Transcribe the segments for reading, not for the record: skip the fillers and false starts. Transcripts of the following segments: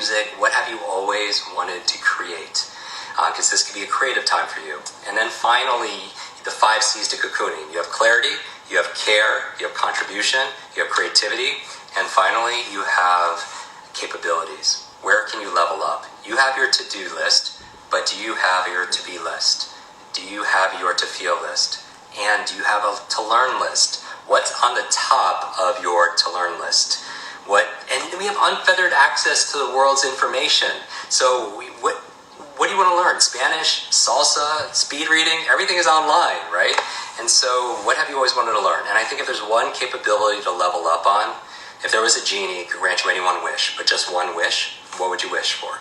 music, what have you always wanted to create? Because this could be a creative time for you. And then finally, the 5 C's to cocooning. You have clarity, you have care, you have contribution, you have creativity, and finally, you have capabilities. Where can you level up? You have your to-do list, but do you have your to-be list? Do you have your to-feel list? And do you have a to-learn list? What's on the top of your to-learn list? And we have unfettered access to the world's information. So what do you want to learn? Spanish, salsa, speed reading, everything is online, right? And so what have you always wanted to learn? And I think if there's one capability to level up on, if there was a genie who could grant you any one wish, but just one wish, what would you wish for?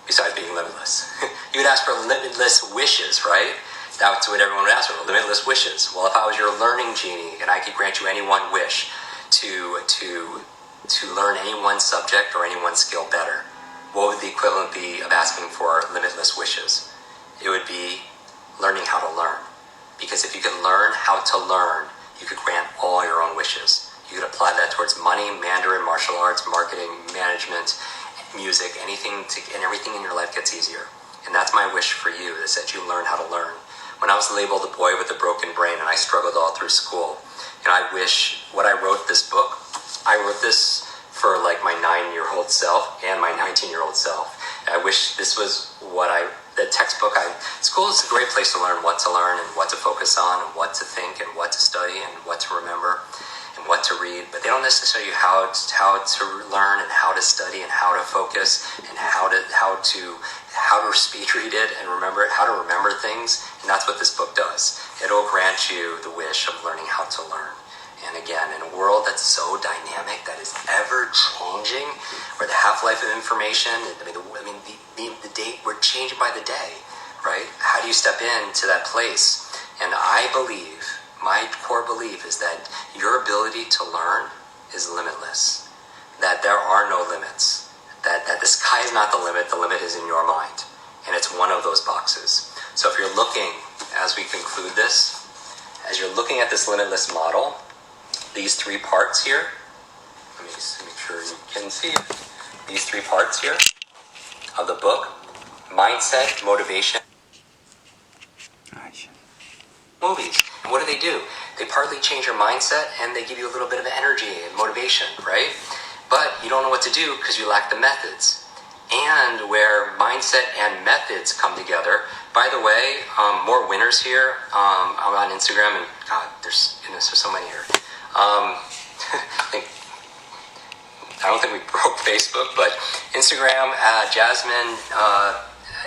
Besides being limitless. You would ask for limitless wishes, right? That's what everyone would ask for, limitless wishes. Well, if I was your learning genie and I could grant you any one wish to learn any one subject or any one skill better, what would the equivalent be of asking for limitless wishes? It would be learning how to learn. Because if you could learn how to learn, you could grant all your own wishes. You could apply that towards money, Mandarin, martial arts, marketing, management, music, and everything in your life gets easier. And that's my wish for you, is that you learn how to learn. When I was labeled a boy with a broken brain and I struggled all through school, I wish when I wrote this book, I wrote this for like my 9-year-old self and my 19-year-old self. And I wish this was the textbook. School is a great place to learn what to learn and what to focus on and what to think and what to study and what to remember and what to read, but they don't necessarily show you how to learn and how to study and how to focus and how to speed read it and remember it, how to remember things, and that's what this book does. It'll grant you the wish of learning how to learn. And again, in a world that's so dynamic, that is ever changing, where the half-life of information, the date, we're changing by the day, right? How do you step into that place? And I believe, my core belief is that your ability to learn is limitless, that there are no limits, that the sky is not the limit is in your mind, and it's one of those boxes. So if you're looking, as we conclude this, as you're looking at this limitless model, these 3 parts here, let me just make sure you can see it. These 3 parts here of the book: mindset, motivation, movies. And what do? They partly change your mindset and they give you a little bit of energy and motivation, right? But you don't know what to do because you lack the methods. And where mindset and methods come together, by the way, more winners here. I'm on Instagram, and God, there's so many here. I don't think we broke Facebook, but Instagram, Jasmine,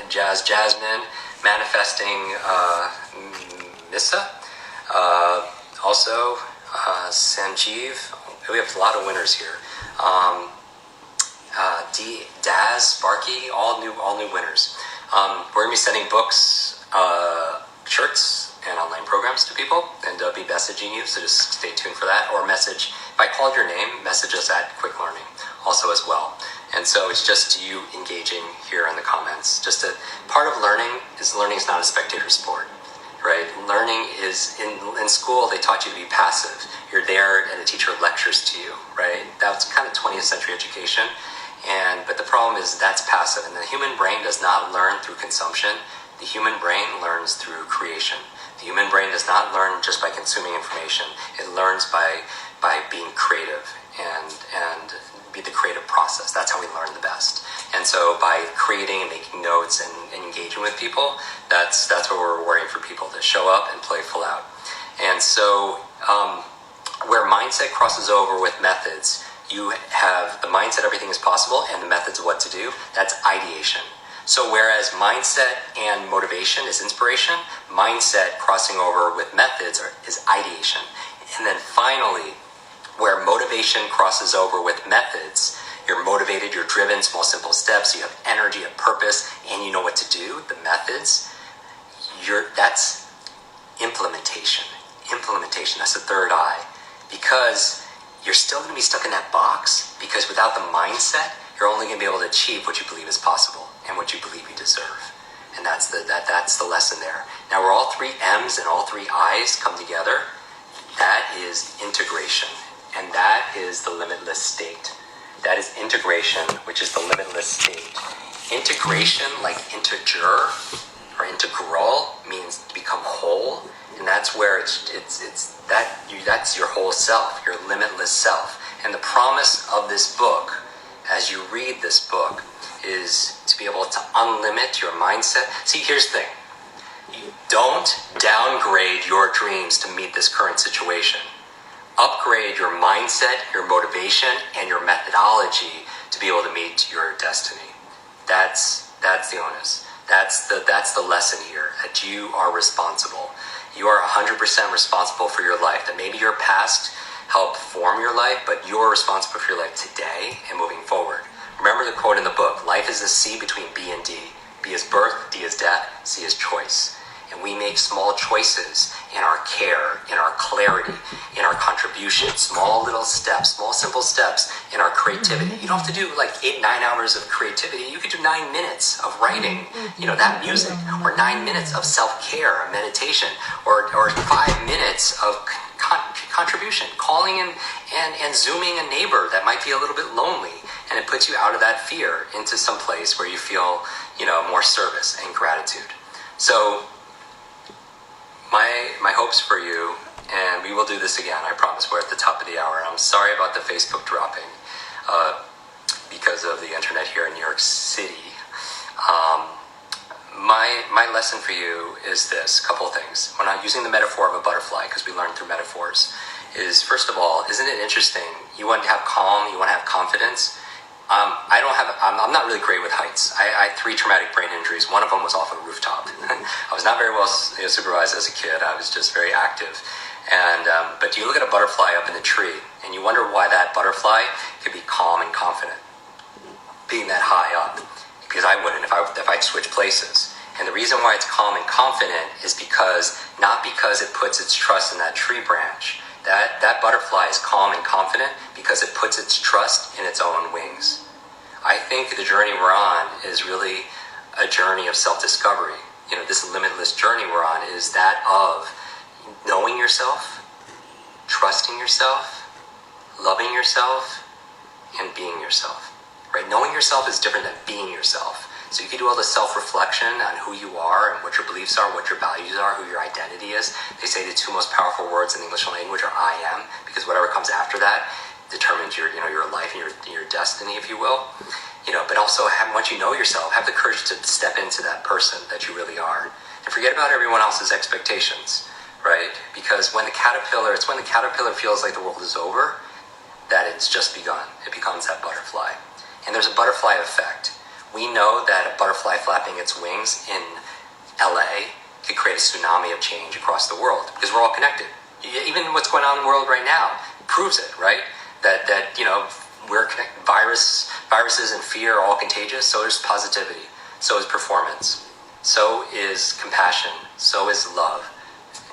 Jasmine, manifesting Missa, also Sanjeev. We have a lot of winners here. Daz, Sparky, all new winners. We're gonna be sending books, shirts, and online programs to people, and be messaging you. So just stay tuned for that. Or message, if I called your name, message us at Quick Learning also as well. And so it's just you engaging here in the comments. Just a part of learning is not a spectator sport, right? Learning is in school. They taught you to be passive. You're there, and the teacher lectures to you, right? That's kind of 20th century education. But the problem is that's passive, and the human brain does not learn through consumption. The human brain learns through creation. The human brain does not learn just by consuming information. It learns by being creative and be the creative process. That's how we learn the best. And so by creating and making notes and engaging with people, that's what we're worrying for people to show up and play full out. And so where mindset crosses over with methods, you have the mindset, everything is possible, and the methods of what to do. That's ideation. So whereas mindset and motivation is inspiration, mindset crossing over with methods is ideation. And then finally, where motivation crosses over with methods, you're motivated, you're driven, small, simple steps, you have energy, a purpose, and you know what to do, the methods, that's implementation. Implementation, that's the third eye. Because you're still going to be stuck in that box, because without the mindset, you're only going to be able to achieve what you believe is possible and what you believe you deserve. And that's the lesson there. Now, where all 3 M's and all 3 I's come together, that is integration. And that is the limitless state. That is integration, which is the limitless state. Integration, like integer or integral, means to become whole, and that's where that's your whole self, your limitless self. And the promise of this book, as you read this book, is to be able to unlimit your mindset. See, here's the thing. You don't downgrade your dreams to meet this current situation. Upgrade your mindset, your motivation, and your methodology to be able to meet your destiny. That's the onus. That's the lesson here, that you are responsible. You are 100% responsible for your life. That maybe your past helped form your life, but you're responsible for your life today and moving forward. Remember the quote in the book, life is a C between B and D. B is birth, D is death, C is choice. And we make small choices in our care, in our clarity, in our contribution, small little steps, small simple steps in our creativity. You don't have to do like 8-9 hours of creativity. You could do 9 minutes of writing, that music, or 9 minutes of self-care, meditation, or 5 minutes of contribution, calling and Zooming a neighbor that might be a little bit lonely, and it puts you out of that fear into some place where you feel, more service and gratitude. So my hopes for you, and we will do this again, I promise. We're at the top of the hour. I'm sorry about the Facebook dropping because of the internet here in New York City. My lesson for you is this, a couple of things. When I'm using the metaphor of a butterfly, because we learn through metaphors, is first of all, isn't it interesting? You want to have calm, you want to have confidence. I'm not really great with heights. I had 3 traumatic brain injuries. One of them was off a rooftop. I was not very well supervised as a kid. I was just very active. But you look at a butterfly up in the tree, and you wonder why that butterfly could be calm and confident, being that high up. Because I wouldn't if I'd switch places. And the reason why it's calm and confident is not because it puts its trust in that tree branch. That butterfly is calm and confident because it puts its trust in its own wings. I think the journey we're on is really a journey of self-discovery. This limitless journey we're on is that of knowing yourself, trusting yourself, loving yourself, and being yourself. Right? Knowing yourself is different than being yourself. So you can do all the self-reflection on who you are and what your beliefs are, what your values are, who your identity is. They say the 2 most powerful words in the English language are I am, because whatever comes after that determines your life and your destiny, if you will. But also once you know yourself, have the courage to step into that person that you really are. And forget about everyone else's expectations, right? Because it's when the caterpillar feels like the world is over, that it's just begun. It becomes that butterfly. And there's a butterfly effect. We know that a butterfly flapping its wings in LA could create a tsunami of change across the world because we're all connected. Even what's going on in the world right now proves it, right? That we're connected. Viruses and fear are all contagious. So is positivity. So is performance. So is compassion. So is love.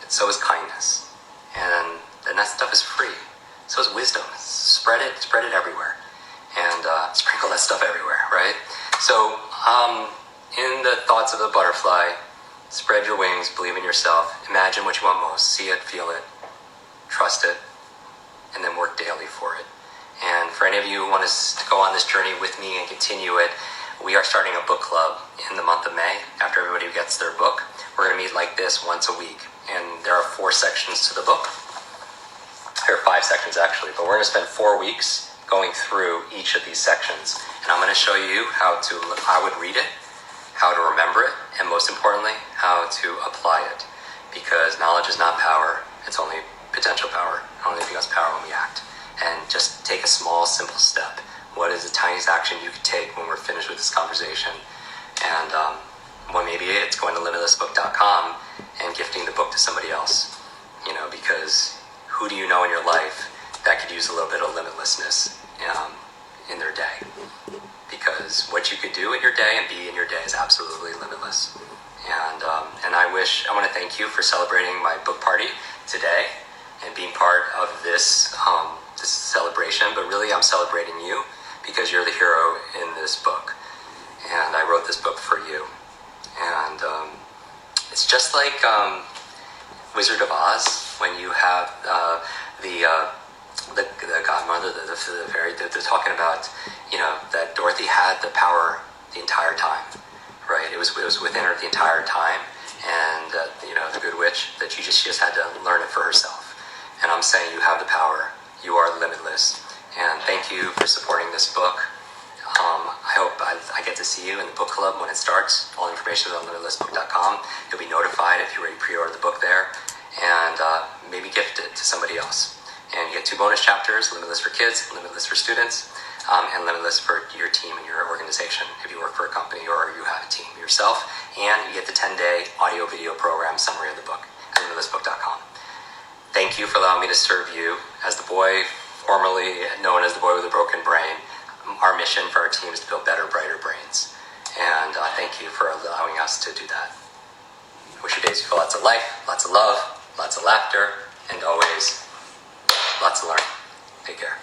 So is kindness. And that stuff is free. So is wisdom. Spread it everywhere. And sprinkle that stuff everywhere, right? So, in the thoughts of the butterfly, spread your wings, believe in yourself, imagine what you want most, see it, feel it, trust it, and then work daily for it. And for any of you who want to go on this journey with me and continue it, we are starting a book club in the month of May, after everybody gets their book. We're going to meet like this once a week, and there are 4 sections to the book. There are 5 sections actually, but we're going to spend 4 weeks going through each of these sections. And I'm going to show you how I would read it, how to remember it, and most importantly, how to apply it. Because knowledge is not power, it's only potential power. It only becomes power when we act. And just take a small, simple step. What is the tiniest action you could take when we're finished with this conversation? And maybe it's going to limitlessbook.com and gifting the book to somebody else. Because who do you know in your life that could use a little bit of limitlessness in their day? Because what you could do in your day and be in your day is absolutely limitless. And I want to thank you for celebrating my book party today and being part of this celebration. But really, I'm celebrating you because you're the hero in this book, and I wrote this book for you. And it's just like Wizard of Oz when you have the godmother, the fairy, they're talking about, that Dorothy had the power the entire time, right? It was within her the entire time, and the good witch, that she just had to learn it for herself. And I'm saying you have the power. You are limitless. And thank you for supporting this book. I hope I get to see you in the book club when it starts. All information is on limitlessbook.com. You'll be notified if you already pre-order the book there, and maybe gift it to somebody else. And you get 2 bonus chapters: Limitless for kids, Limitless for students, and Limitless for your team and your organization if you work for a company or you have a team yourself. And you get the 10-day audio-video program summary of the book at limitlessbook.com. Thank you for allowing me to serve you as the boy formerly known as the boy with a broken brain. Our mission for our team is to build better, brighter brains. And thank you for allowing us to do that. I wish your days feel lots of life, lots of love, lots of laughter, and always lots of learning. Take care.